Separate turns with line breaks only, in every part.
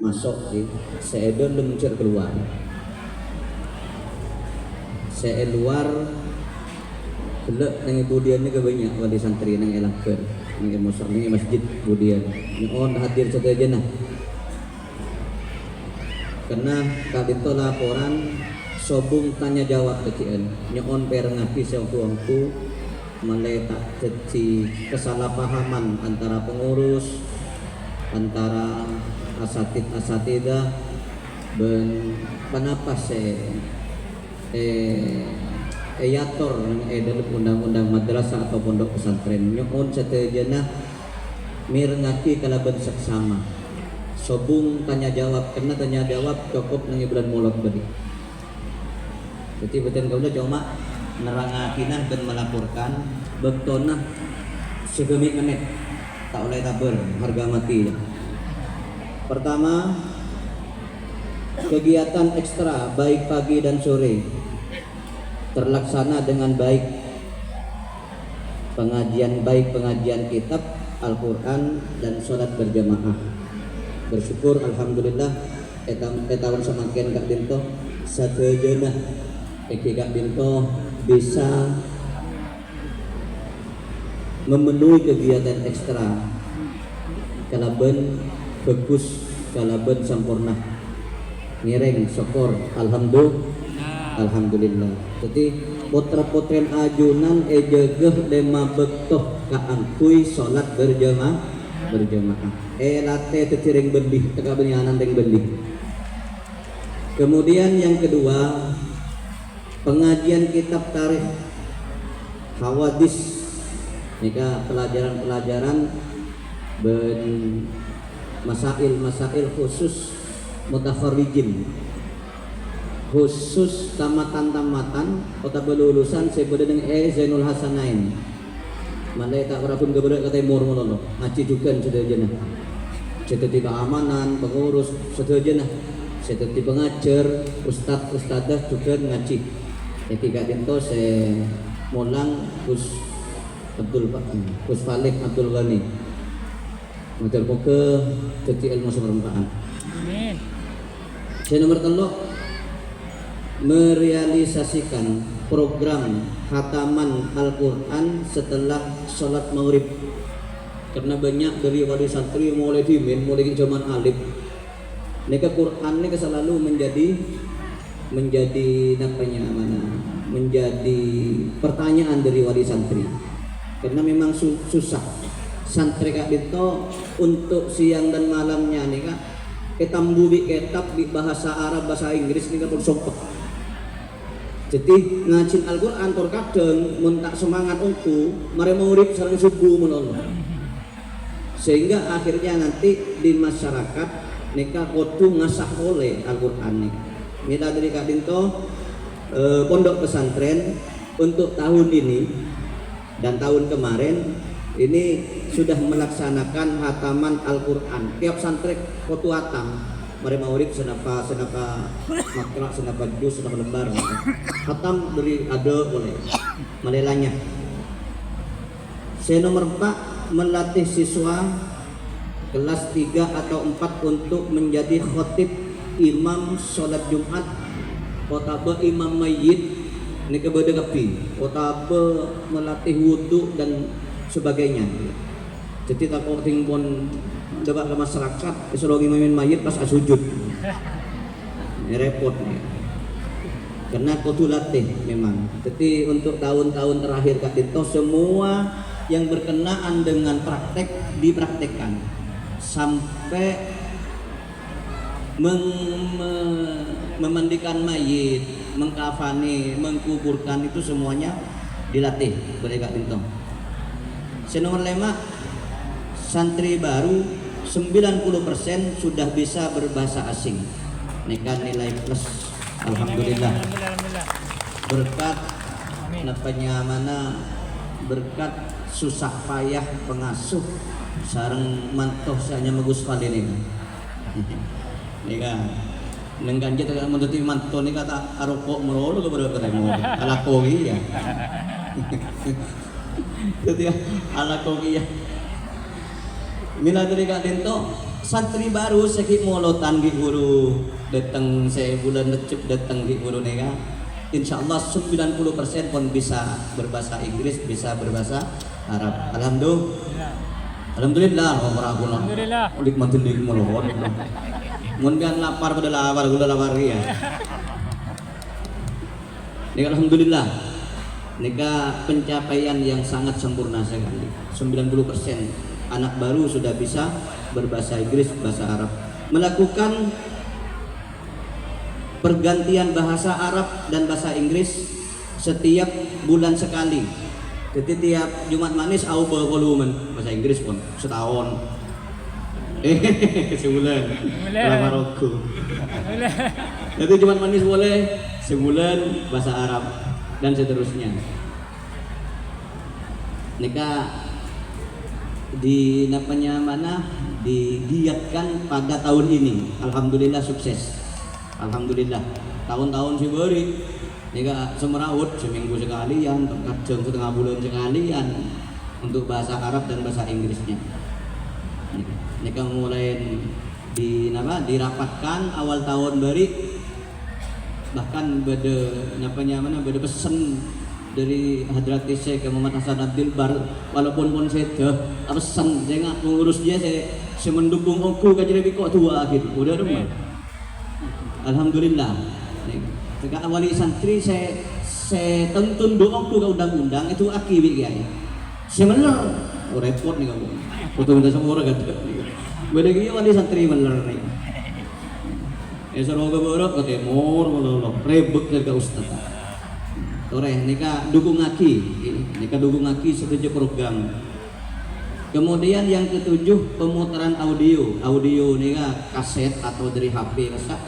masuk sih saya luncur keluar saya luar belak nang kemudian ni banyak wali santri nang elakkan nang mosok nang masjid kemudian nyon hadir saja nah karena kadito laporan sobung tanya jawab kecian nyon per ngapi sewaktu meletak jadi kesalahpahaman antara pengurus antara asatidah dan penapas yator dalam undang-undang madrasah atau pondok pesantren nyon satejana mirngaki kalaban seksama sobung tanya jawab karena tanya jawab cukup nang bulan molot beri jadi betul kau cuma nerangakinah dan melaporkan bektonah segemik menit tak oleh taber harga mati. Pertama, kegiatan ekstra baik pagi dan sore terlaksana dengan baik, pengajian kitab Al-Quran dan sholat berjamaah. Bersyukur alhamdulillah tahun semakin Kak Dinto sadayana Kak Dinto bisa memenuhi kegiatan ekstra kalaban bagus kalaban sampurna ngiring syukur alhamdulillah jadi putra-putren ajunan ejegeh lema betoh kaangkui sholat berjamaah late tetiring bendih teka benyanan deng bendih. Kemudian yang kedua, pengajian kitab tarikh hawadis nika pelajaran-pelajaran ben masail khusus mutafarrijin khusus tamatan kota belulusan sebeda dengan Zainul Hasanain mandai tak berapun kebedak kata mur mono ngaji juga sedejana seteti keamanan pengurus sedejana seteti pengajar ustadzah juga ngaji ketika dinto se molang Gus Falik Abdul Ghani motor muka jadi ilmu sebermanfaat. Amin. Saya nomor 3 merealisasikan program khataman Al-Quran setelah sholat maghrib karena banyak dari wali santri mulai dimin mulai zaman alif neka Quran ini selalu menjadi pertanyaan dari wali santri karena memang susah santri Kak Dito untuk siang dan malamnya nih Kak ketambu di kitab di bahasa Arab bahasa Inggris nih Kak sompek jadi ngajin Al-Quran terkadang mentak semangat untuk mereka murid sareng subuh menolong sehingga akhirnya nanti di masyarakat nika kudu ngasah oleh Al-Quran nih mila dari Kak Dinto pondok pesantren untuk tahun ini dan tahun kemarin ini sudah melaksanakan hataman Al-Quran tiap santri kudu hatam mari murid senapa makra senapa juz senapa lembar hatam dari ada boleh melelanya. Saya nomor 4 melatih siswa kelas 3 atau 4 untuk menjadi khotib imam sholat Jumat kotaba imam mayyit ini kepada kapi kotaba melatih wudhu dan sebagainya jadi tak korting pun debat ke masyarakat disuruh imamin mayit pas sujud ini repot ya. Karena kudu latih memang jadi untuk tahun-tahun terakhir Kak Dito semua yang berkenaan dengan praktek dipraktekkan sampai memandikan mayit mengkafani mengkuburkan itu semuanya dilatih oleh Kak Dito. Nomor 5 santri baru 90% sudah bisa berbahasa asing. Nika nilai plus. Alhamdulillah. Berkat berkat susah payah pengasuh sareng mantoh sanya megus kali ini. Nika nengganjet kalau menurut mantoh ini kata arokok melulu kepada ketemu alakoi ya. Jadi ala kogi ya. Mila dari Kak Dinto santri baru sakit molotan di guru datang saya bulan lecep datang di guru nega insyaallah 90% pun bisa berbahasa Inggris, bisa berbahasa Arab. Alhamdulillah
Alhamdulillah.
ulik mantulik melohon mun kan lapar pada lapar ya nega alhamdulillah nega pencapaian yang sangat sempurna sekali. 90% anak baru sudah bisa berbahasa Inggris, bahasa Arab, melakukan pergantian bahasa Arab dan bahasa Inggris setiap bulan sekali. Jadi tiap Jumat manis au volumen bahasa Inggris pun setahun. Sebulan. Lama roku. Jadi Jumat manis boleh sebulan bahasa Arab dan seterusnya. Nikah di napanya mana digiatkan pada tahun ini. Alhamdulillah sukses. Alhamdulillah tahun-tahun si beri nika semeraut seminggu sekalian, kadang setengah bulan sekalian untuk bahasa Arab dan bahasa Inggrisnya. Nika mulai dirapatkan awal tahun beri, bahkan beda pesan dari Hadrat Syekh Muhammad Hasan Abdul Bar, walaupun pun saya pesan saya nggak mengurus dia, saya mendukung aku kajian kok tua gitu udah dong. Alhamdulillah. Sejak awali santri saya tuntun doaku ke undang-undang itu akibat ya. Saya meler, repot nih kamu. Foto minta semua orang kata. Beda gini wali santri meler nih. Seroga borok ke timur, melolok rebek dari ustaz. Toreh, nika dukung aki setuju program. Kemudian yang ketujuh pemutaran audio nika kaset atau dari HP kaset.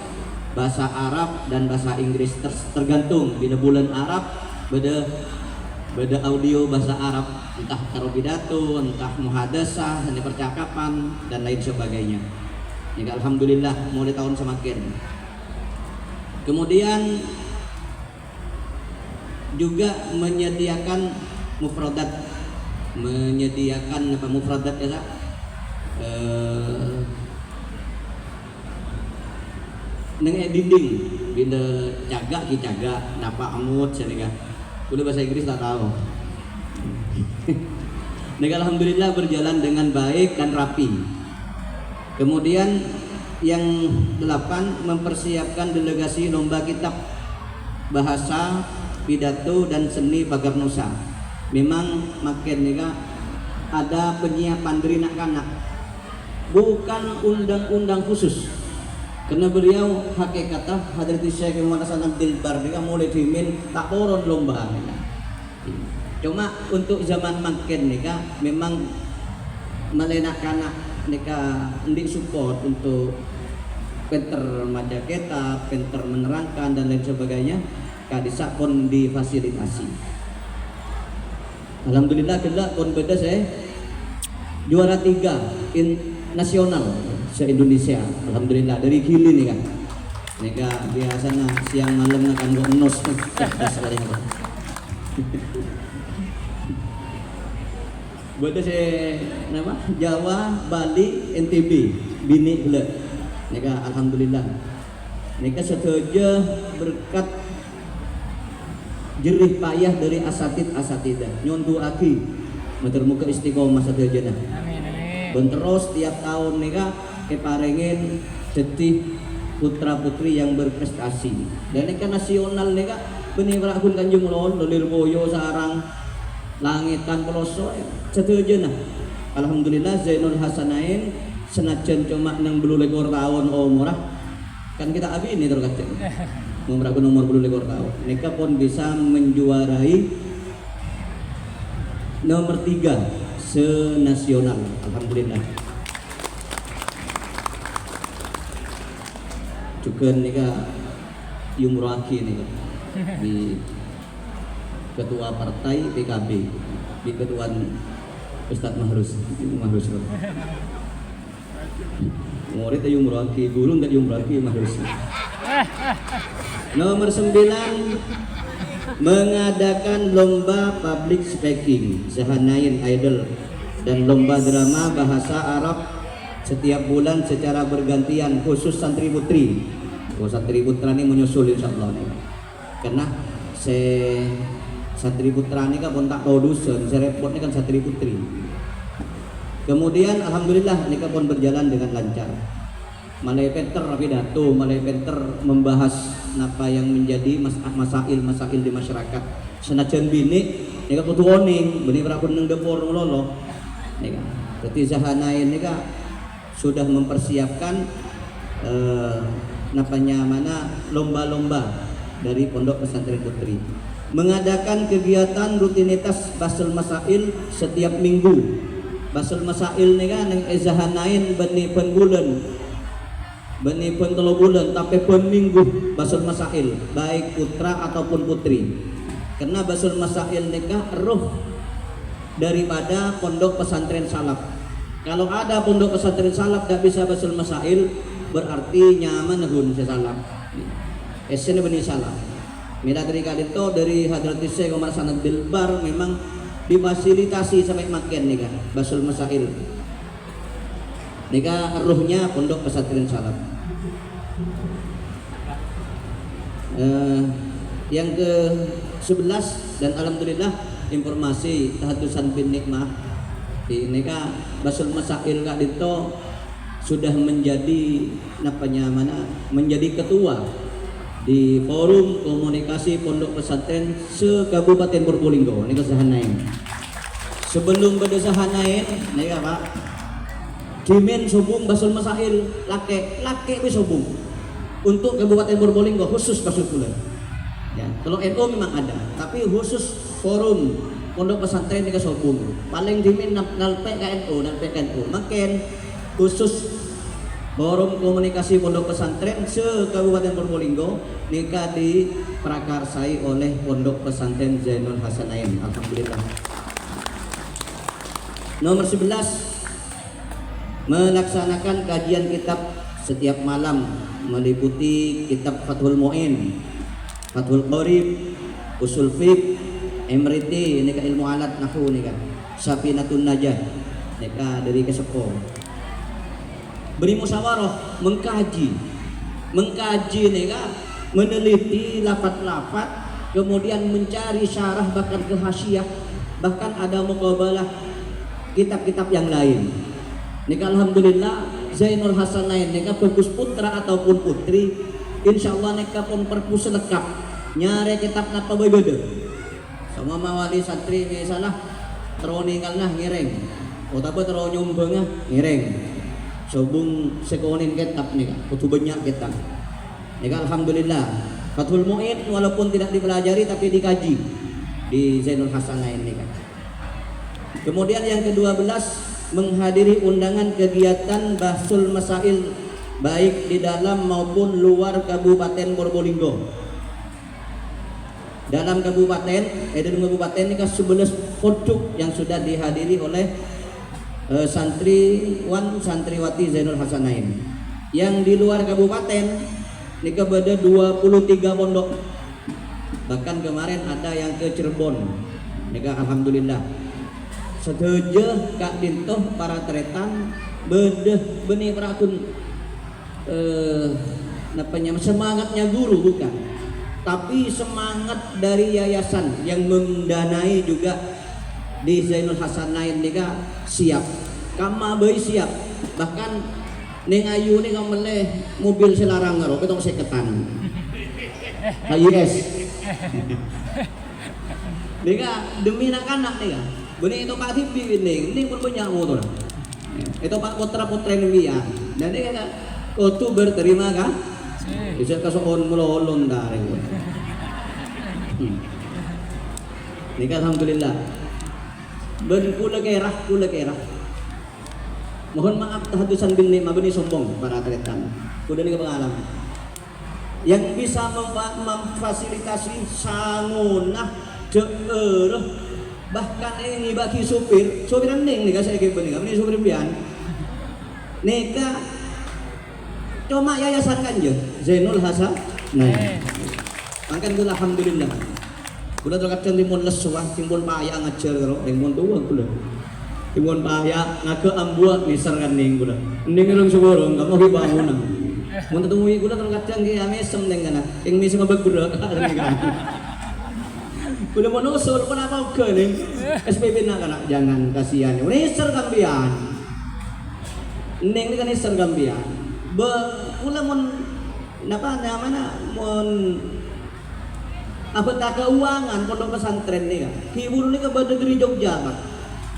Bahasa Arab dan bahasa Inggris tergantung bila bulan Arab beda audio bahasa Arab, entah karo pidato, entah muhadasah, entah percakapan dan lain sebagainya. Ini alhamdulillah mulai tahun semakin. Kemudian juga menyediakan mufradat ya neng dinding bila jaga dapat amut saya udah bahasa Inggris tak tahu. Alhamdulillah berjalan dengan baik dan rapi. Kemudian yang 8 mempersiapkan delegasi lomba kitab bahasa, pidato dan seni pagar nusa. Memang makin ada penyiapan dari anak-anak, bukan undang-undang khusus. Karena beliau hakikatnya Hadrat Syekh Muhammad Hasan Abdul Bar mulai dimin tak turun lomba. Cuma untuk zaman makin memang melenak-anak ndik support untuk pinter maca kitab, pinter menerangkan dan lain sebagainya. Kadisa pun difasilitasi. Alhamdulillah kita pun beda saya juara 3 nasional se-Indonesia. Alhamdulillah dari Gili nih kan. Nika biasanya siang malam akan gua enos sekali. Buat saya nama Jawa, Bali, NTB, Bini gula. Nika alhamdulillah. Nika setuju berkat jerih payah dari asatidah. Nyontu aki muter-muka istiqomah setuju nah. Dan terus tiap tahun keparengin detik putra putri yang berprestasi. Dan nasional benih berakun Kanjeng Ulun Dolir Boyo sarang langitan peloso setuju nah. Alhamdulillah Zainul Hasanain senajan cuma 60 tahun umurah kan kita abi ini terkacau memerakun umur 60 tahun mereka pun bisa menjuarai nomor 3 senasional. Alhamdulillah. Juga Yumroaki di ketua partai PKB di ketua Ustadz Mahrus murid Yumroaki guru enggak Yumroaki Mahrus. Nomor 9 mengadakan lomba public speaking Sahanain Idol dan lomba drama bahasa Arab setiap bulan secara bergantian, khusus santri putri. Santri putra ini menyusul insyaallah nih. Karena santri putra ini kan pun tak tahu dusun, repot ini kan santri putri. Kemudian alhamdulillah ini kan pun berjalan dengan lancar. Malai Penter pidato, Malai Penter membahas apa yang menjadi masail di masyarakat. Senajan bini ini kan putu oning, bini berakun neng depor lolo. Ini kan, jadi Zahanain ini kan sudah mempersiapkan lomba-lomba dari Pondok Pesantren Putri, mengadakan kegiatan rutinitas Basul Masail setiap minggu. Basul Masail ini kan yang Zahanain beni penbulan, beni pentelobulan, tapi minggu Basul Masail, baik putra ataupun putri. Karena Basul Masail nikah roh daripada Pondok Pesantren Salaf. Kalau ada Pondok Pesantren Salaf tidak bisa Basul Masail, berarti nyaman hun salaf. Esene beni salaf. Mila dari kadito dari Hadrati Syekh Umar Sanad Bilbar memang difasilitasi sampai makin nih kan Basul Masail. Nika ruhnya Pondok Pesantren Salaf. Yang ke-11 dan alhamdulillah informasi tahaddusan bin nikmah ini kan Basul Masail Kak Dito sudah menjadi menjadi ketua di forum komunikasi pondok pesantren se-Kabupaten Probolinggo. Ini kesahanain. Sebelum berdesahanain, nih Pak. Dimen sobung Basul Masail lake wis sobung untuk Kabupaten Probolinggo khusus Basul Kulen. Ya, kalau NU memang ada, tapi khusus forum pondok pesantren ini sobung. Paling dimen nalpe KNU, makin khusus forum komunikasi pondok pesantren se-Kabupaten Probolinggo nikah diprakarsai oleh Pondok Pesantren Zainul Hasanain. Alhamdulillah. Nomor 11, melaksanakan kajian kitab setiap malam meliputi kitab Fathul Mu'in, Fathul Qorib, Usul Fiqh, Emriti, ini ilmu alat nahwu nih kan, Safinatun Najah, nikah dari Kesepo. Beri musyawarah, mengkaji nih kan, meneliti lafaz-lafaz, kemudian mencari syarah bahkan ke hasyiah, bahkan ada muqabalah kitab-kitab yang lain. Nika alhamdulillah Zainul Hasanain nika bagus putra ataupun putri, insyaallah nika pun perpus lengkap. Nyare kitab napa beda. Sama mawali santri misalnya teroningal nah ngiring. Utawa tero nyumbang ngiring. Sobung sekonin kitab nika, kudu banyak kitab. Nika alhamdulillah Fathul Mu'in walaupun tidak dipelajari tapi dikaji di Zainul Hasanain nika. Kemudian yang ke-12, menghadiri undangan kegiatan Basul Masail baik di dalam maupun luar Kabupaten Probolinggo. Dalam kabupaten, dalam kabupaten ini kan 11 pondok yang sudah dihadiri oleh santriwati Zainul Hasanain. Yang di luar kabupaten ini ada 23 pondok. Bahkan kemarin ada yang ke Cirebon. Ini alhamdulillah. Setuju Kak Dintoh para tretan benih perakun semangatnya guru bukan, tapi semangat dari yayasan yang mendanai juga di Zainul Hasanain nika siap, kama bayi siap, bahkan ning ayu nih kameleh mobil selarang ngaro ketong seketan HIS nika demi anak-anak nika. Benih itu Pak Tibi ini pun punya motor. Itu Pak putra-putra ini ya. Dan dia kata, "Kau berterima kan?" Bisa kasuon melolong dari. Ini alhamdulillah. Kula kerah. Mohon maaf tahaddusan bin nikmah beni sombong para tretan. Kuda ini pengalaman. Yang bisa memfasilitasi sangunah jeueuh bahkan ini bagi supir neng nih saya kayak benih ini supir pian neka cuma yayasan kan je Zainul Hasan angkan gula alhamdulillah udah terkait timbun lesuah timbun payah ngajar kalau timbun tua gula Timun pahya ngake ambuat misar kan ning gula. Ning urang suborong kamu hi bangunan. Mun temui gula kan kadang ge amesem ning kana. Ing misem bergerak kan. Udah mau nusul kenapa ke nih? SPP nak kana jangan kasihan. Misar kambian. Ning ni kan misar kambian. Ulah mun napa namanya mun apa tak keuangan pondok pesantren ni kan. Hibur ni ke Badagri Jogja kan.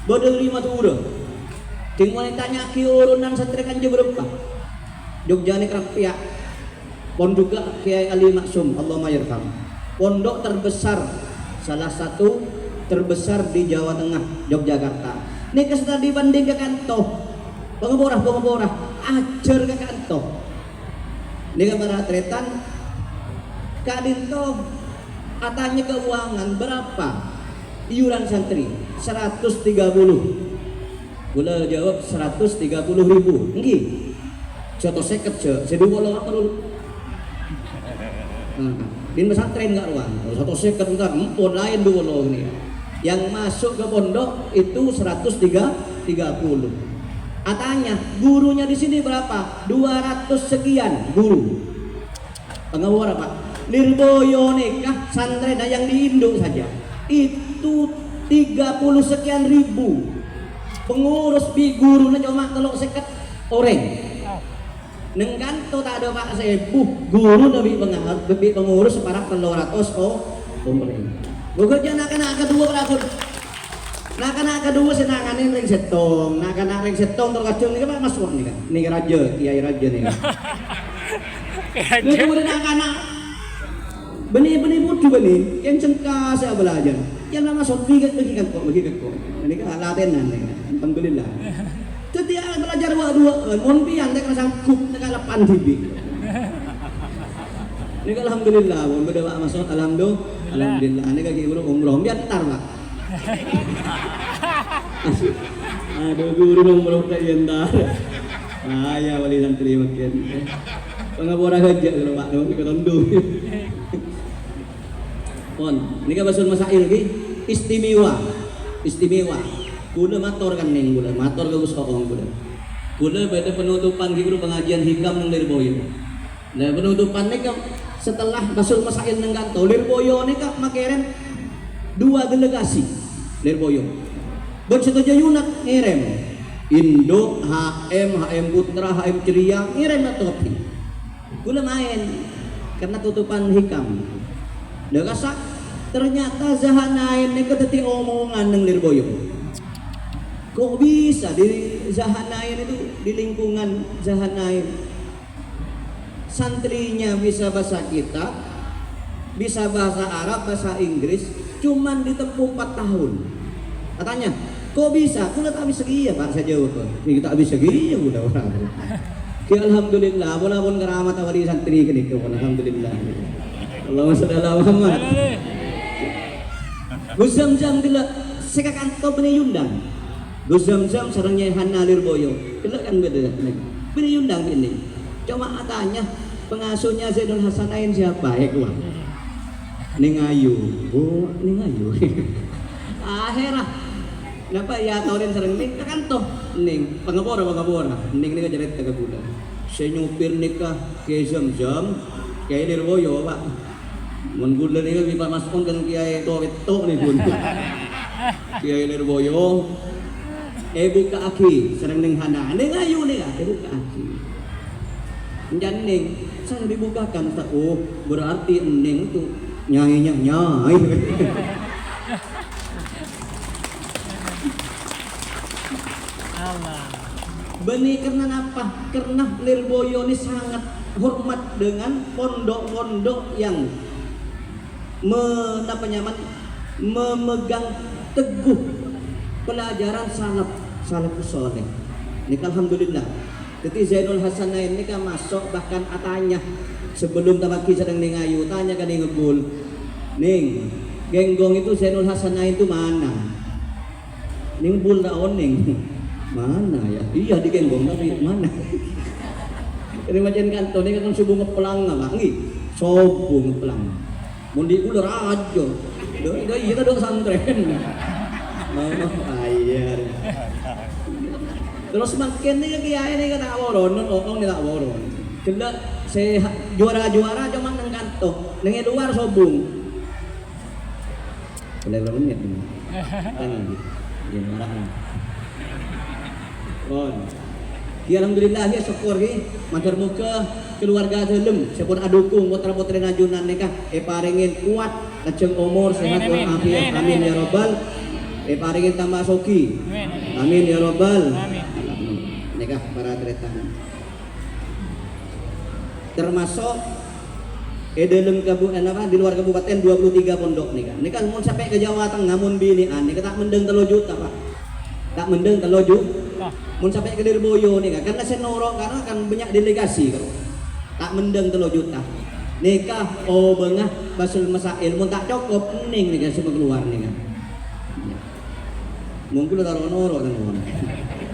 Badagri Madura. Tinggal tanya ki urunan santri kan je berapa? Jogja ni kerap pihak. Pondok Kiai Ali Maksum, Allah mayarham. Pondok terbesar, salah satu terbesar di Jawa Tengah, Yogyakarta. Ni kesudah dibanding ke kantor. Pengeborah ajar ke kantor. Ni kamera tretan kadinto atanya keuangan berapa iuran santri 130. Gula jawab 130.000. Nggih. Contoh seket je dulu apa dulu. Di pesantren enggak ruang. Contoh seket enggak empon lain dulu ini. Yang masuk ke pondok itu 130. Atanya gurunya di sini berapa? 200 sekian guru. Pengawar Pak. Lirboyo nikah santren yang di Indo saja itu 30 sekian ribu. Pengurus bi guru na cuma telok seket orang. Neng kanto tak ada Pak Sepuh guru nabi pengurus separah 300 orang. Bekerja nak kedua berakun. Nak kedua senanganin ring setong, nak ring setong terkacung ni kan masuk ni kan. Ni raja, kiai raja ni kan. Ni kemudian anak benih-benih mutu benih yang cengkah saya belajar. Yang nama sopi bagi kan kok. Ini kan latenan ni kan. Alhamdulillah. Setiap belajar dua, mohon pian tak sanggup tak 8 GB. Ini kan alhamdulillah, mohon berdoa masuk alhamdulillah. Ini kaki guru umroh biar tar Pak. Aduh guru umroh tak yentar. Ayah wali santri makin. Pengapura aja kalau Pak dong ketondu. Pon, ini kan basul masail lagi istimewa. Gula mator kan neng gula, mator gak usah orang gula. Gula pada penutupan guru pengajian hikam neng Lirboyo. Nah penutupan ni kan setelah basul masail neng kantor Lirboyo ni kan makeren 2 delegasi Lirboyo. Bersetuju Yunat ngirim Indo, HM Putra, HM Ceria ngirim topi. Gula main karena tutupan hikam. Dah kasak ternyata Zahanain ni keteti omongan neng Lirboyo. Kok bisa di Zahanain itu di lingkungan Zahanain santrinya bisa bahasa kitab, bisa bahasa Arab, bahasa Inggris, cuman ditempuh 4 tahun. Katanya, kok bisa? Aku tak bisa iya Pak, saya jawab. Ini tak bisa iya udah orang. Ya alhamdulillah, walaupun keramat wali santri kini kau alhamdulillah. Allahumma shalli ala Muhammad. Gusam-jam dila sekakan to beni yundang. Gusam-jam sarangnya Hana Lirboyo. Kelak kan beda. Beni yundang ini. Cuma tanya pengasuhnya Zainul Hasanain siapa? Keluar. Ning Ayu. Oh, Ning Ayu. Akhirah. Napa ya taurin sareng ning kan toh ning pangapora. Ning ni kajaret ka gula. Saya nyupir nikah ke Zam-Zam, Kiai Lirboyo Pak. Mun gula ni bisa masuk kan Kiai Toweto ni pun. Kiai Lirboyo buka aki sareng ning Hana. Ning Ayu ni buka aki. Njan ning saya dibukakan tak berarti ning itu nyai. Beni karena apa? Karena Lirboyo ini sangat hormat dengan pondok-pondok yang memegang teguh pelajaran salafus saleh. Ini alhamdulillah. Jadi Zainul Hasanain ini kan masuk bahkan atanya sebelum tabaki sedang ning Ayu tanya kan ngebul. Ning, genggong itu Zainul Hasanain itu mana? Ning bul daon ning. Mana ya? Iya di genggong tapi mana? Ini macam kantor ni kan subuh ngepelang apa? Nggih, subuh ngepelang. Mun di ular aja. Dah kita dok santren. Oh, iya. bayar. Terus makin nih kiai nih kan tak woron, ngomong nih tak woron. Kena saya juara-juara cuma nang kantong, nang luar sobung. Boleh berapa menit ini? Tangan dia marah. Bon. Ya alhamdulillah ya syukur ge magar muga keluarga dalam sepun adukung putra-putri najunan nikah paringin kuat lajeng umur sehat walafiat amin ya robbal paringin tambah soki amin ya robbal nikah para tretan termasuk dalam di luar kabupaten 23 pondok nikah mun sampai ke Jawa Tengah mun binian nikah tak mendeng 3 juta Pak tak mendeng 3 juta mun sampai ke Lirboyo nih karena senoro karena kan banyak delegasi kalau tak mendeng 3 juta nikah bengah basul masail mun tak cukup ning nih semua keluar nih kan mungkin taruh noro kan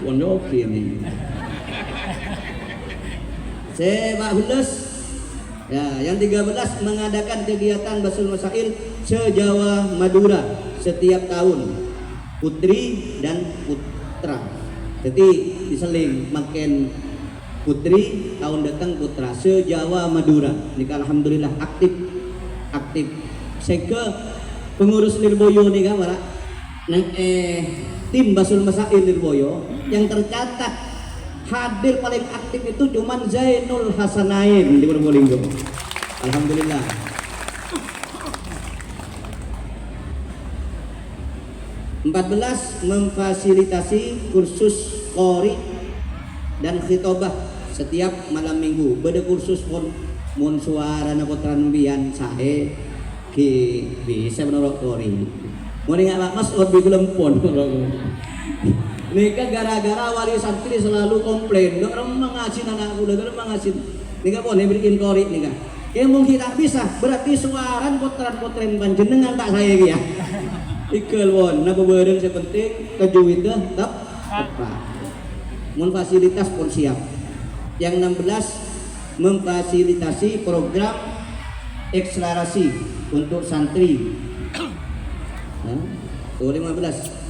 pondok ini Pak Hulus ya yang 13 mengadakan kegiatan basul masail se-Jawa Madura setiap tahun putri dan putra. Jadi diseling makin putri tahun datang putra se-Jawa Madura. Nih alhamdulillah aktif. Sehingga pengurus Lirboyo nih kan para nang tim basul masail Lirboyo yang tercatat hadir paling aktif itu cuman Zainul Hasanain di Probolinggo. Alhamdulillah. Memfasilitasi kursus qori dan khitobah setiap malam minggu. Beda kursus pun mun suara na putran bian sae ki bisa menurut qori. Mun ingat Mas lebih gelempon. Nika gara-gara wali santri selalu komplain, "Dok mengasin anak muda, dok mengasin." Nika boleh bikin qori nika. Ya mungkin tak bisa, berarti suaran putran-putran panjenengan tak saya ya. Ikel won, nah bebereng sepenting kejuit dah tetap apa. Mun fasilitas pun siap. Yang 16 memfasilitasi program akselerasi untuk santri. Tuh 15.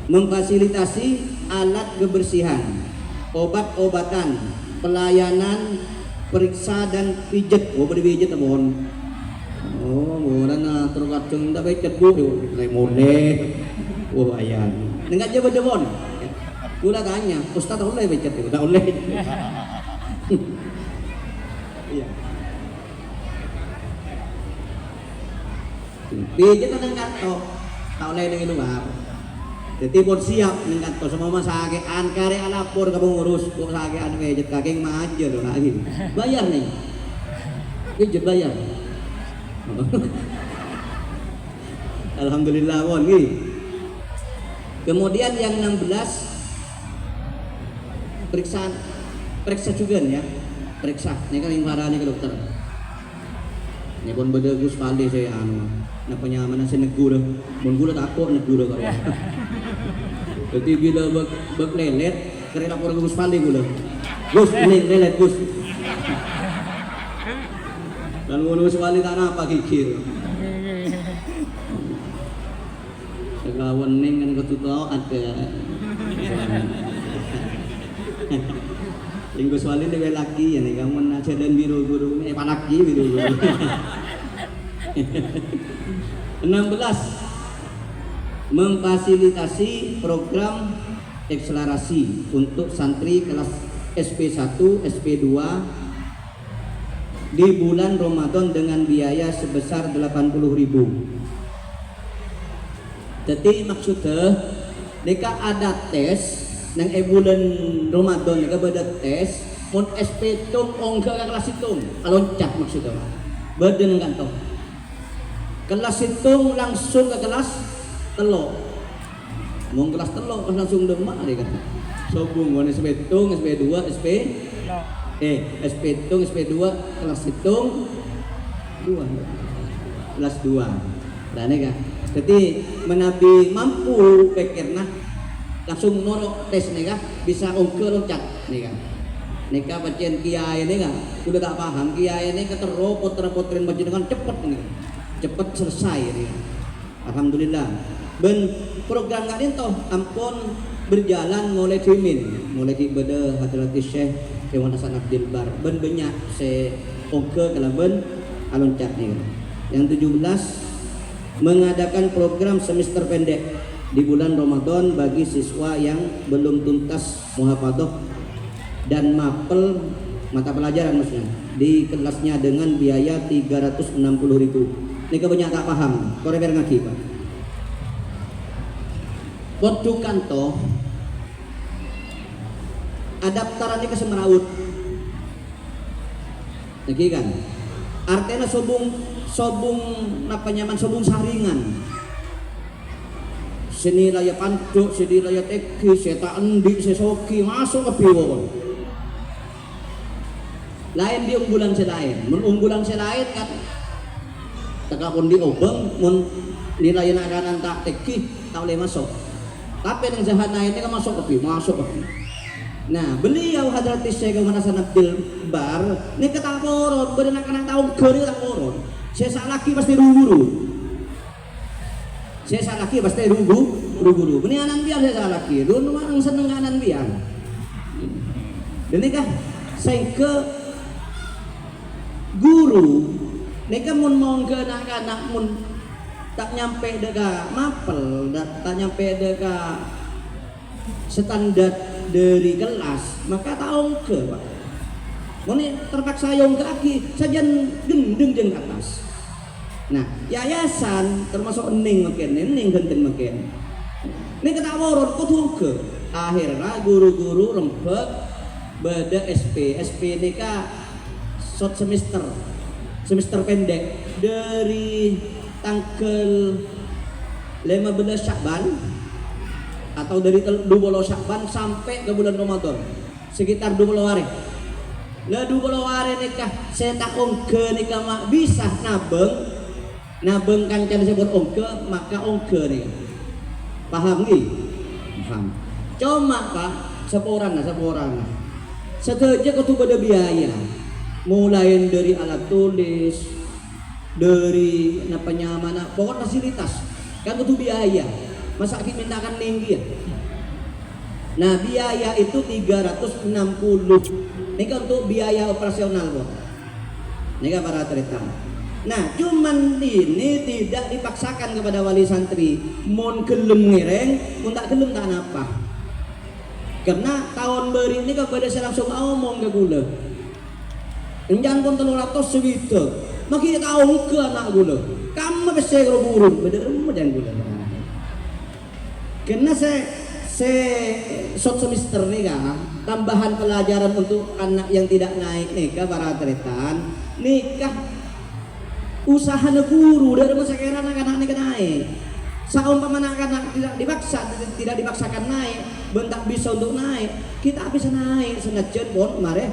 Memfasilitasi alat kebersihan, obat-obatan, pelayanan periksa dan pijet. Oh, berpijet abon. Oh, bukan na terkacung tak baik bu, naik model, ayan. Nengat je berdebon. Gula tanya, Ustaz tak boleh baca tu, tak boleh. Iya. Pijet tak nengat to, tak boleh dengan luar. Jadi pun siap nengat to semua masakean karya lapor kamu ngurus, kok sakean pijet kakek manja loh lagi. Bayar nih, pijet bayar. Alhamdulillah won nih. Kemudian yang 16 periksa juga ya. Periksa, ini kan yang parah nih ke dokter. Ini pun beda gus kali saya nah penyamanan saya negura, mun gula takut negura kalau. Jadi bila bak lelet, kerana lapor gus kali gula. Gus ini lelet gus. Dan ngono sekali tak apa kikir. Kawan ning kan ketutup ada. Inggo soalin dewe laki ya nih kamu aja dan biru guru palaki biru guru. 16 memfasilitasi program akselerasi untuk santri kelas SP1, SP2 di bulan Ramadan dengan biaya sebesar 80.000. Jadi maksudnya mereka ada tes nang bulan Ramadan mereka beda tes mun SP tung ongga kelas hitung loncat maksudnya badan kantong kelas hitung langsung ke kelas telo mau kelas telo langsung demak dia kan sobung mun SP tung SP2 SP tung SP2 kelas hitung 2 kelas 2 dan kan jadi menabi mampu pikirna langsung norok tes nih kan bisa ongke loncat nih kan nikah bacaan kiai nih kan udah tak paham kiai nih ketero putra-putrin panjenengan cepet nih cepet selesai nih Alhamdulillah. Ben program kadin toh ampun berjalan mulai timin, mulai di beda Hadrati Syekh Dewan Hasan Abdul Bar. Ben banyak se oke kalau ben alun cat nih. Yang 17 mengadakan program semester pendek di bulan Ramadan bagi siswa yang belum tuntas muhafadzah dan mapel mata pelajaran maksudnya di kelasnya dengan biaya 360.000. Ini banyak tak paham, kore biar ngaki Pak. Waktu kanto adaptaran ini ke Semeraut. Lagi kan? Artinya sobung apa nyaman sobung saringan. Sini raya pancuk, sini raya teki, seta endi, sesoki masuk ke biwon. Lain di unggulan selain, unggulan selain kan tekapun di obeng, mun nilai nakanan tak teki tak boleh masuk. Tapi yang jahat lainnya kan masuk ke biwon, masuk ke biwon. Nah, beliau Hadrati Syekh Dewan Hasan Abdul Bar ini ketaporon, berenak-enak tahun geri ketaporon. Saya laki pasti rugu-rugu. Saya laki pasti rugu-rugu. Ini anan biar saya laki. Dulu orang seneng anan biar. Ini kah saya ke guru. Ini kan mun ke anak-anak mun tak nyampe deka mapel, tak nyampe deka standar dari kelas, maka tahu ke Pak. Ini terpaksa yang kaki saja gendeng jeng atas. Nah, yayasan termasuk ening makin, ening genten makin. Ini ketawaran kutu ke. Akhirnya guru-guru rempet beda SP ini ka short semester pendek dari tanggal 15 Syakban atau dari 20 Syakban sampai ke bulan Ramadan sekitar 20 hari. Lah 20 hari nikah saya tak ongke nikah mak bisa nabeng kancan sebut ongke maka ongke nih. Paham nih? Paham. Cuma Pak seporan. Setelah kau pada biaya mulai dari alat tulis dari mana pokok fasilitas kan itu biaya. Masa kita mintakan tinggi ya? Nah biaya itu 360. Ini kan untuk biaya operasional Bos. Ini kan para cerita. Nah cuman ini tidak dipaksakan kepada wali santri. Mon gelem ngereng, mon tak gelem tak apa. Karena tahun beri ini kepada saya langsung ngomong ke gula. Jangan pun 300 segitu. Makin tahu ke anak gula. Kamu bisa burung, bener jangan gula. Karena saya short semester nih kan tambahan pelajaran untuk anak yang tidak naik nikah para tretan nikah usaha guru dari masa kira anak-anak nikah naik saumpama anak-anak tidak dipaksakan naik bentak bisa untuk naik kita bisa naik senajan pun mare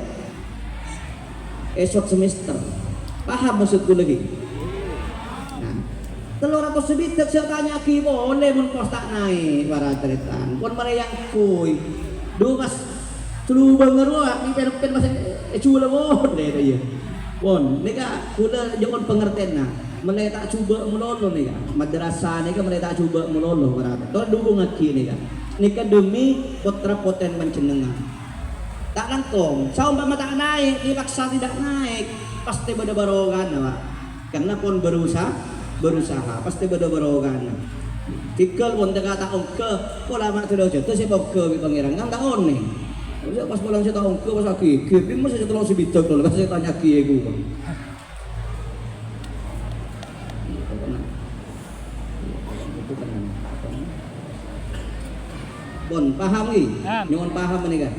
short semester paham maksudku lagi. 300 sebitek saya tanya ki boleh mun pos tak naik para tretan pun mereyang kuy dulu pas telu bangeruak ni pen masih cula boleh dah ya pun ni ka kula jangan pengertian nah mulai tak cuba melolo ni ka madrasah ni ka mulai tak cuba melolo para to dukung aki ni ka demi putra poten panjenengan tak langkong saumpama tak naik dipaksa tidak naik pasti beda barogan Pak karena pun berusaha pasti berogan tikal pun tak kata ongke pola mak sudah jatuh si ongke pangeran kan tak on nih pas pulang saya tak ongke pas aki kiri masih terlalu si bitok kalau pas saya tanya ki ego bon paham nih nyon paham nih kan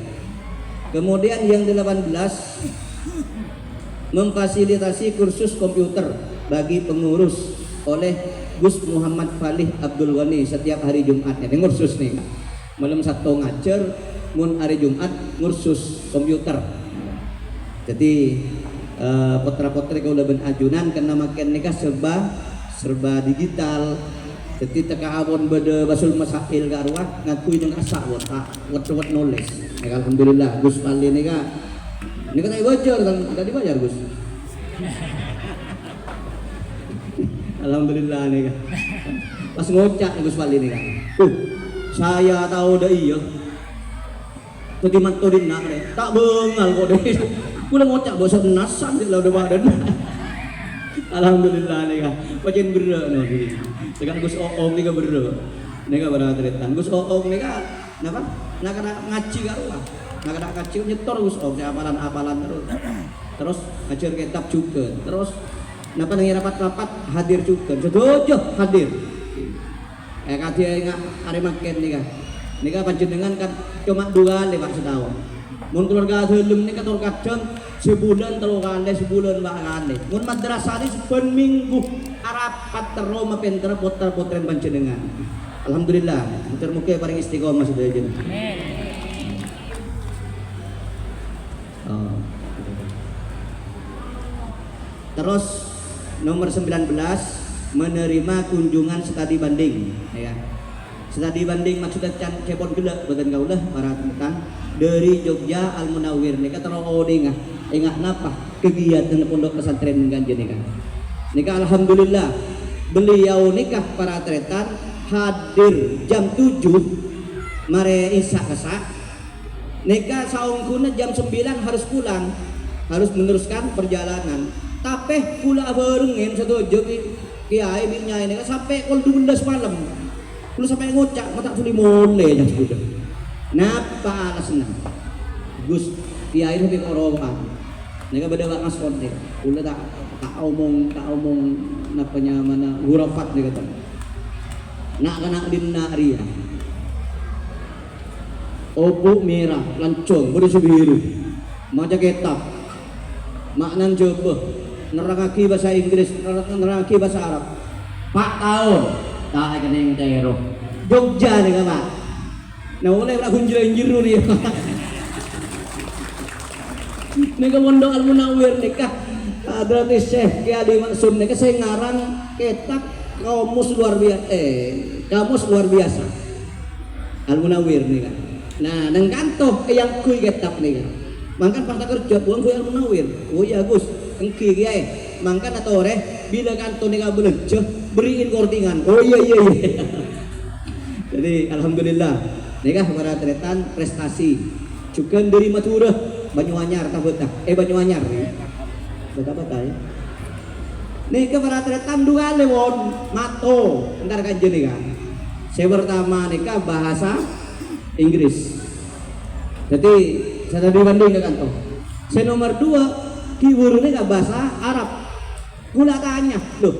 kemudian yang 18 memfasilitasi kursus komputer bagi pengurus oleh Gus Muhammad Falih Abdul Ghani setiap hari Jumat ini ngursus nih Kak. Malam satu ngajar mun hari Jumat ngursus komputer. Jadi putra-putri kalau ben ajunan karena makin nikah serba digital. Jadi teka abon beda basul masail ka arwah ngakui jeung asa buat wat knowledge. Alhamdulillah Gus Falih nih Kak. Ini kan bocor kan tadi dibayar Gus. Alhamdulillah nih kan. Pas ngocak Gus Wali ini kan. Saya tahu dah iya. Tadi manturin nak deh. Tak bengal kok deh. Kula ngocak bosan nasan di laut badan. Alhamdulillah nih kan. Pacen bener nih. Dengan Gus Oom nih kan bener. Nih kan beratretan. Gus Oom nih kan. Napa? Nak kena ngaji kan lah. Nak kena ngaji nyetor Gus Oom. Apalan terus. Terus ngajar kitab juga. Terus napa nengi rapat-rapat hadir juga. Sedojo hadir. Kadia ingat hari makan nih kan. Nih kan panjenengan kan cuma 2 kali Pak setahun. Mun keluarga helm nih kator kadang sebulan 3 kali, sebulan 4 kali. Mun madrasah ini sepen minggu arapat terus mapenter putra-putren panjenengan. Alhamdulillah, muter-muke paling istiqomah sudah aja. Oh. Terus nomor 19 menerima kunjungan studi banding ya. Studi banding maksudnya cepon gula badan kaulah para teman dari Jogja Al Munawir nika terus oding ingat napa kegiatan pondok pesantren Ganjen nika. Nika alhamdulillah beliau nikah para tretan hadir jam 7 mare isya kasa. Nika saungkuna jam 9 harus pulang, harus meneruskan perjalanan. Tapi kula barengin satu jogi kiai binya ini kan sampai kol 12 malam. Kula sampai ngocak mata suli mole yang sudah. Napa alasna? Gus kiai ini koroban. Nika beda wak ngaskon deh. Kula tak omong napanya mana hurafat nih kata. Nak kena dinna ria. Opo merah lancong beri biru. Maca kitab. Maknan coba nerangaki bahasa Inggris, nerangaki bahasa Arab. 4 tahun tak kena yang tero. Jogja nih Pak. Nah oleh lah hunjir-hunjir nih. Nika Pondok Al Munawir nikah Hadratis Syekh Ki Adi Maksum nika saya ngarang kitab kamus luar biasa. Al Munawir nika. Nah, nang kantoh yang kuy kitab nika. Mangkan pas kerja buang kuy Al Munawir. Oh ya Gus, engki kiai. Mangkan atau bila kantoh nika belejo beriin kortingan. Oh iya. Jadi alhamdulillah nikah para tretan prestasi. Juga dari Madura Banyuanyar tabutah. Banyuanyar ya. Betapa ya. Nikah para tretan 2 kali won mato entar kanjen nika. Saya pertama nikah bahasa Inggris. Jadi saya dibanding dengan toh. Saya nomor 2 kiwur nikah bahasa Arab. Gula tanya, loh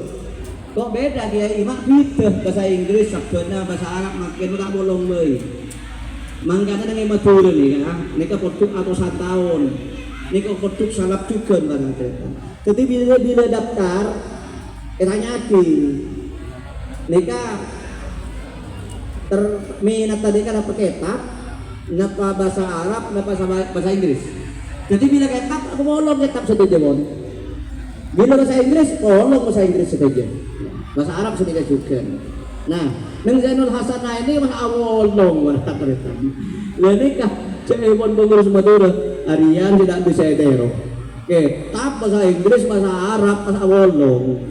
kok beda dia imak beda bahasa Inggris sabdana bahasa Arab makin tak bolong euy. Mangkana dengan Madura nih kan, nikah poduk atau 1 tahun, nikah poduk salap juga barang cerita. Jadi bila daftar, tanya lagi, nikah terminat tadi kan apa kitab, napa bahasa Arab, napa bahasa Inggris. Jadi bila kitab aku bolong kitab saja mon. Bila bahasa Inggris, bolong bahasa Inggris saja. Bahasa Arab sedikit juga. Nah, neng Zainul Hasanah ini mas awolong warta kereta. Lenikah cewek pengurus Madura harian tidak bisa etero. Oke, tap bahasa Inggris, bahasa Arab, bahasa awolong.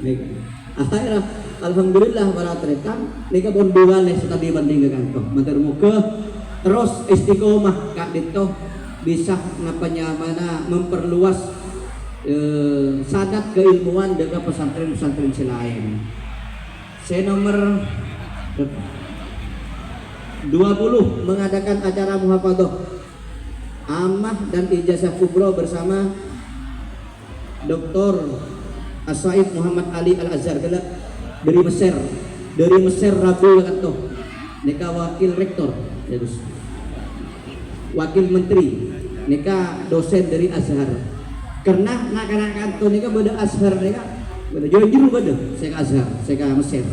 Akhirnya, alhamdulillah para tretan nikah bonduan nih tadi banding dengan toh. Matur muka terus istiqomah kak dito bisa ngapanya mana memperluas sadat keilmuan dengan pesantren-pesantren selain. Saya nomor 20 mengadakan acara muhafadzah amah dan ijazah kubro bersama Dr. As-Said Muhammad Ali Al-Azhar dari Mesir Rabu kata nikah wakil rektor ya Gus. Wakil menteri nikah dosen dari Azhar karena nak kantor nikah beda Azhar nikah beda jauh beda saya ke Azhar saya ke Mesir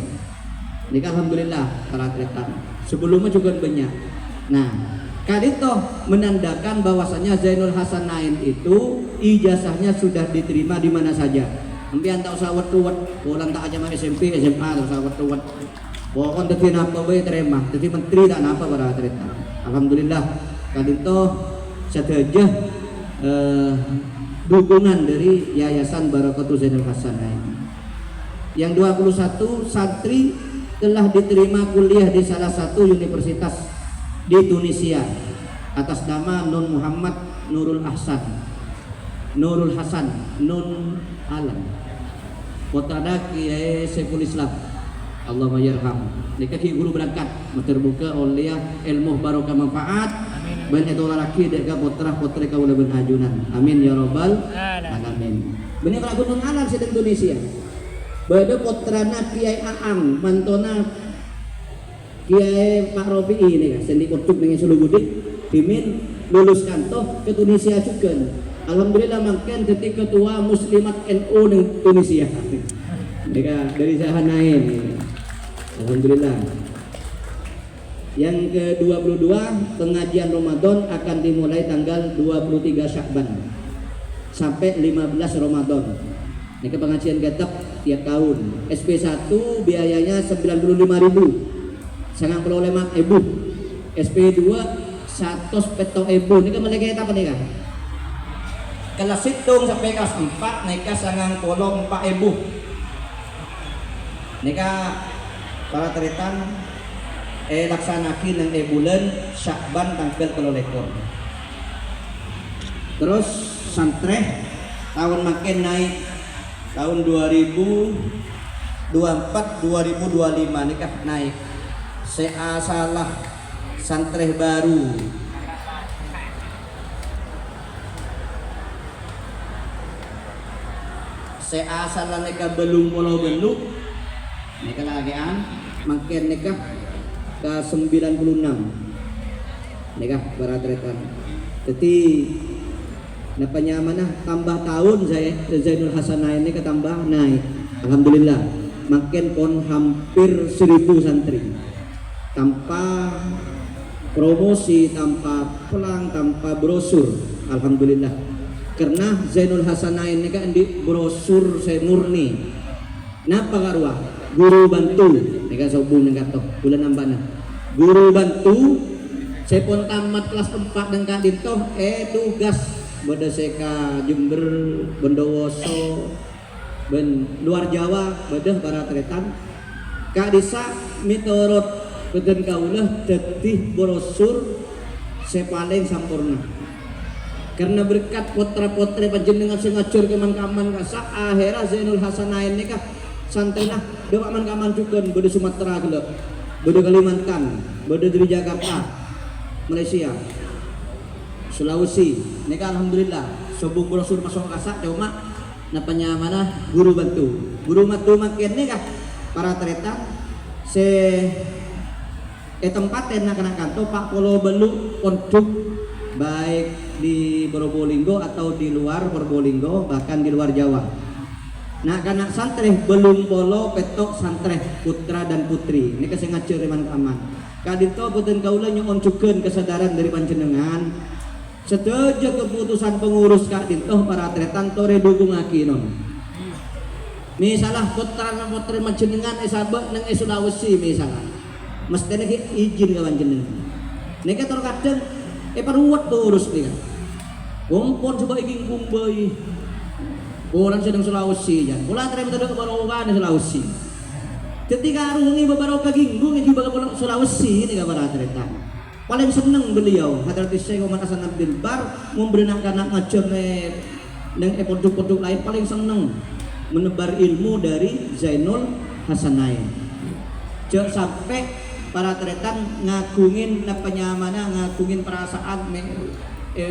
nikah alhamdulillah para tretan sebelumnya juga banyak. Nah kadito menandakan bahwasanya Zainul Hasanain itu ijazahnya sudah diterima di mana saja. Nanti antau sawat tuwat, bolan tak aja SMP, SMA atau sawat tuwat. Pokoknya tadi napa bae terima, tadi menteri tak napa para tretan. Alhamdulillah kadito saja dukungan dari Yayasan Barakatul Zainul Hasanain. Yang 21 santri telah diterima kuliah di salah satu universitas di Tunisia atas nama Nun Muhammad Nurul Hasan Nun Alam putra Kiai Saiful Islam Allahumma yarham. Nikah guru berangkat terbuka oleh ilmu barokah manfaat banyak itu lelaki deka putra-putri kaula bin ajunan. Amin ya rabbal alamin. Benih kalau Gunung Alam sedang Indonesia. Bada putrana Kiai Aam, mantona Kiai Pak Robi ini kan, sendi kutuk dengan Sulubudik, dimin luluskan toh ke Tunisia juga. Alhamdulillah makan detik ketua Muslimat NU di Tunisia. Mereka dari Zahanain. Alhamdulillah. Yang ke-22 pengajian Ramadan akan dimulai tanggal 23 Syakban sampai 15 Ramadan. Ini pengajian getap tiap tahun. SP1 biayanya 95.000. Sangat peroleh ibu. SP2 100.000. Ini mereka apa nih kan? Kelas hitung sampai kelas 4 mereka sangat polong 4.000. Mereka para teritan laksanakin yang bulan Syakban tanggal kalau lekor. Terus santreh tahun makin naik tahun 2024 2025 nikah naik. Saya salah santreh baru. Saya salah nikah belum pulau beluk. Nikah lagian makin nikah ke 96. Nikah beratretan. Jadi napanya mana tambah tahun saya Zainul Hasanah ini ketambah naik. Alhamdulillah makin pon hampir 1000 santri tanpa promosi, tanpa pelang, tanpa brosur. Alhamdulillah karena Zainul Hasanah ini kan di brosur saya murni. Napa karuah guru bantu mereka sobung dengan toh bulan nambah guru bantu saya pun tamat kelas 4 dan kadin toh tugas beda seka Jember Bondowoso ben luar Jawa beda para tretan Kak Desa miturut beden kaulah tetih brosur saya paling sampurna karena berkat putra-putri panjenengan sengacur keman-kaman kasak akhirnya Zainul Hasanah ini kah santai nah doa man-kaman juga beda Sumatera gelap beda Kalimantan beda dari Jakarta Malaysia Sulawesi ini kan alhamdulillah sobung brosur masuk kasak cuma napanya mana guru bantu makin nih kah para tereta tempaten nak kanto Pak Polo Beluk pondok baik di Probolinggo atau di luar Probolinggo bahkan di luar Jawa. Nah karena santreh belum polo petok santreh putra dan putri ini kesengaja reman aman kadito puten kaula nyuwun jukeun kesadaran dari panjenengan setuju keputusan pengurus Kak Dintoh para tretan tore dukung non. Misalah putra dan putri panjenengan sabak nang Sulawesi misalah mesti nek izin ka panjenengan nek terkadang paruwat terus nih kan kumpul coba ingin kumbai orang sedang Sulawesi kan pulang terima tidak kebarokan di Sulawesi ketika arungi beberapa ginggung yang juga pulang Sulawesi ini kabar cerita paling seneng beliau Hadrat Syekh Muhammad Hasan Abdul Bar memberenangkan anak ngajar neng produk-produk lain paling seneng menebar ilmu dari Zainul Hasanain jangan sampai para tretan ngagungin penyamana ngagungin perasaan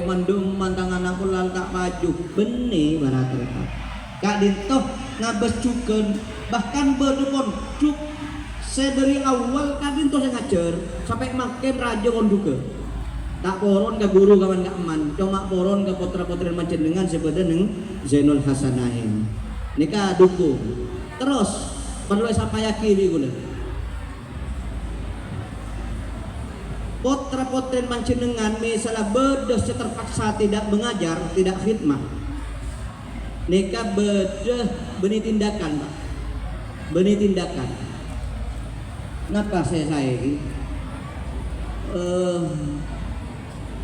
mandung mantangan aku lal tak maju benih para tretan Kak Dintoh ngabes juga bahkan berdukun cuk saya dari awal Kak Dintoh saya ngajar sampai makin raja kon juga tak poron ke guru kawan gak aman cuma poron ke putra-putri panjenengan sebenarnya Zainul Hasanain nikah dukung terus perlu sampai yakin gue putra-putri panjenengan misalnya bedah terpaksa tidak mengajar tidak khidmat nikah bedah benih tindakan Pak benih tindakan kenapa saya ini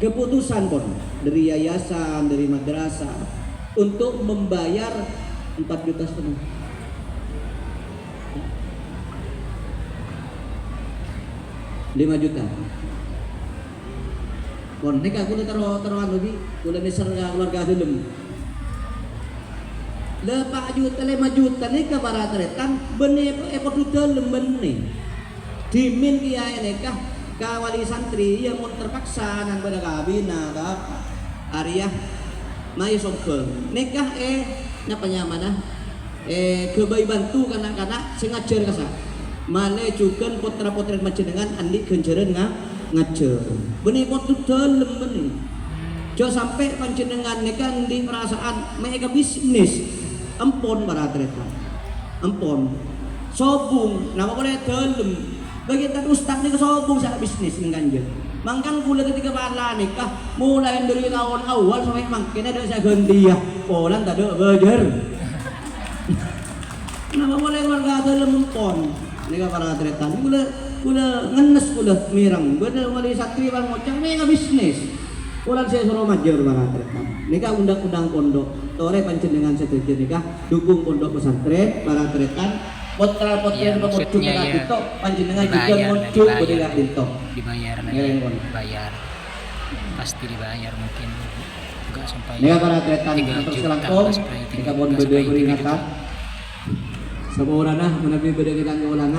keputusan pun dari yayasan dari madrasah untuk membayar 4,5 juta 5 juta. Kon nikah kudu taruhan lebih, kudu misal keluarga dulu. Lepak juta 5 juta nikah para tretan benih ekor dalam benih. Dimin kiai nikah kawali santri yang mun terpaksa nang pada kabina apa Arya mai sombong nikah nyapa mana kebayi bantu kanak-kanak sing ngajar kasa mane juga putra-putri panjenengan andi genjeren ngajar benih potu dalem benih jo sampai panjenengan nikah di perasaan mereka bisnis empon para tretan empon sobung nama boleh dalem bagian ustaz nih sobung sa bisnis dengan kanjeng mangkan kula ketika pala nikah mulai dari tahun awal sampai makin ada saya ganti ya polan tak ada bejer kenapa boleh keluarga dalem empon nikah para tretan kula ngenes kula mirang bener wali satri bang ngocang mega bisnis ulang saya suruh majer para tretan nikah undang-undang pondok tore panjenengan setuju nikah dukung pondok pesantren para tretan potra-potri nomor juga itu panjenengan juga muncul ketika itu
dibayar pasti dibayar mungkin enggak sampai
nikah para tretan untuk selangkong nikah bon beda peringatan semua orang menabi beda kita ulangan